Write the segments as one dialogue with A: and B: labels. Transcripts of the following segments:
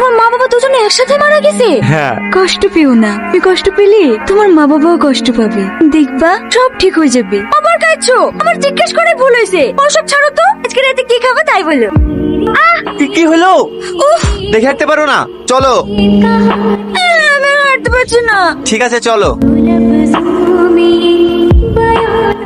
A: তোমার মা বাবা দুজনে একসাথে মারা গেছে?
B: হ্যাঁ।
A: কষ্ট পেও না, তুমি কষ্ট পেলে তোমার মা বাবাও কষ্ট পাবে, দেখবা সব ঠিক হয়ে যাবে। আবার কাঁদছো? আমার জিজ্ঞেস করে ভুল হয়েছে। ওসব ছাড়ো তো, আজকে রাতে কি খাবে তাই বলো।
B: কি হলো?
A: উফ,
B: দেখে হাঁটতে পারো না? চলো।
A: আমি আর হাঁটতে পারছি না।
B: ঠিক আছে চলো।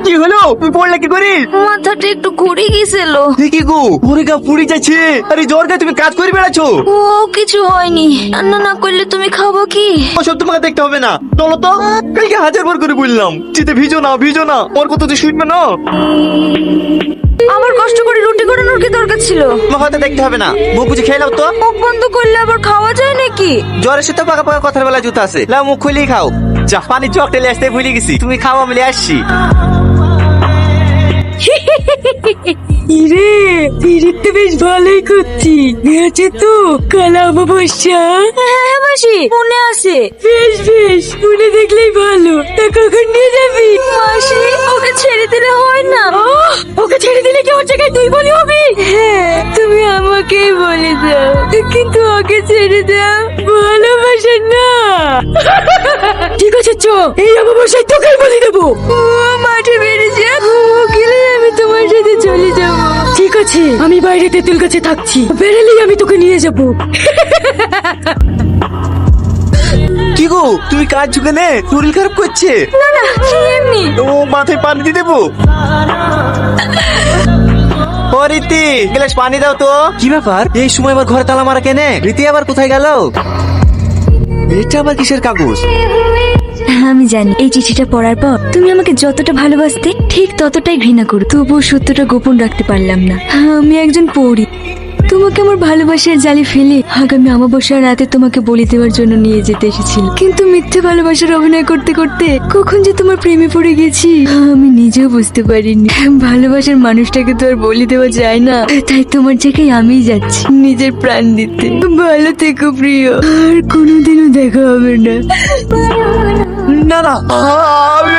B: কি হলো? তুই পড়লে কি করি?
A: মাথাটা একটু ঘুরে গেছিল।
B: কি গো, ওরে গা পুড়ে যাচ্ছে। আরে জ্বর গা, তুমি কাজ করে বেড়াচ্ছো।
A: ও কিছু হয়নি, রান্না না করলে তুমি খাবো কি?
B: ওসব তোমাকে দেখতে হবে না, চলো তো। কালকে 1000 বার করে বললাম চিতে ভিজো না ভিজো না, ওর কথা তুই শুনবে না।
A: আমার কষ্ট করে রুটি করানোর কি দরকার ছিল?
B: তোমাকে হয়তো দেখতে হবে না, মুখ বুঝে খেয়ে নাও তো।
A: মুখ বন্ধ করলে আবার খাওয়া যায় নাকি?
B: জ্বরের সাথে পাকা পাকা কথার বেলা জুতা আছে, লাও মুখ খুলেই খাও। যা, পানি চক টেলে আসতে ভুলে গেছি, তুমি খাও আমি নিয়ে আসছি।
A: ইরে, পিরিতে বেশ ভালোই করছি। আছে তো কালা অমাবস্যা। হ্যাঁ মাসি, মনে আছে। বেশ বেশ, মনে দেখলেই ভালো। তা কখন নিয়ে যাবি? মাসি, ওকে ছেড়ে দিলে হয় না। ওকে ছেড়ে দিলে কি ওর জায়গায় তুই বলি হবি? হ্যাঁ, তুমি আমাকেই বলে দাও, কিন্তু ওকে ছেড়ে দাও। ভালোবাসে না। ঠিক আছে চো, এই অমাবস্যায় তোকেই বলে দেবো। ও মাঠে বেড়ে যা, ও গেলে আমি তোমার সাথে চলে যাব। ঠিক আছে, আমি বাইরে তেঁতুল গাছে থাকছি, বেরোলেই আমি তোকে নিয়ে যাব।
B: কি গো, তুমি কাজ ঝুঁকে নে, শরীর খারাপ করছে।
A: না না, এমনি।
B: ও মাথায় পানি দিয়ে দেবো। ও রীতি, গ্লাস পানি দাও তো। কি ব্যাপার, এই সময় আবার ঘরে তালা মারা কেনে? রীতি আবার কোথায় গেল? এটা আবার কিসের কাগজ?
A: আমি জানি এই চিঠিটা পড়ার পর তুমি আমাকে যতটা ভালোবাসতে ঠিক ততটাই ঘৃণা করো, তবুও সত্যটা গোপন রাখতে পারলাম না। আমি একজন পড়ি, তোমাকে আমার ভালোবাসার জালে ফেলে আগামী অমাবস্যার রাতে তোমাকে বলি দেওয়ার জন্য নিয়ে যেতে এসেছিল, কিন্তু মিথ্যে ভালোবাসার অভিনয় করতে করতে কখন যে তোমার প্রেমে পড়ে গেছি আমি নিজেও বুঝতে পারিনি। ভালোবাসার মানুষটাকে তো আর বলি দেওয়া যায় না, তাই তোমার জায়গায় আমিই যাচ্ছি নিজের প্রাণ দিতে। ভালো থেকো প্রিয়, আর কোনোদিনও দেখা হবে না।
B: না না, আমি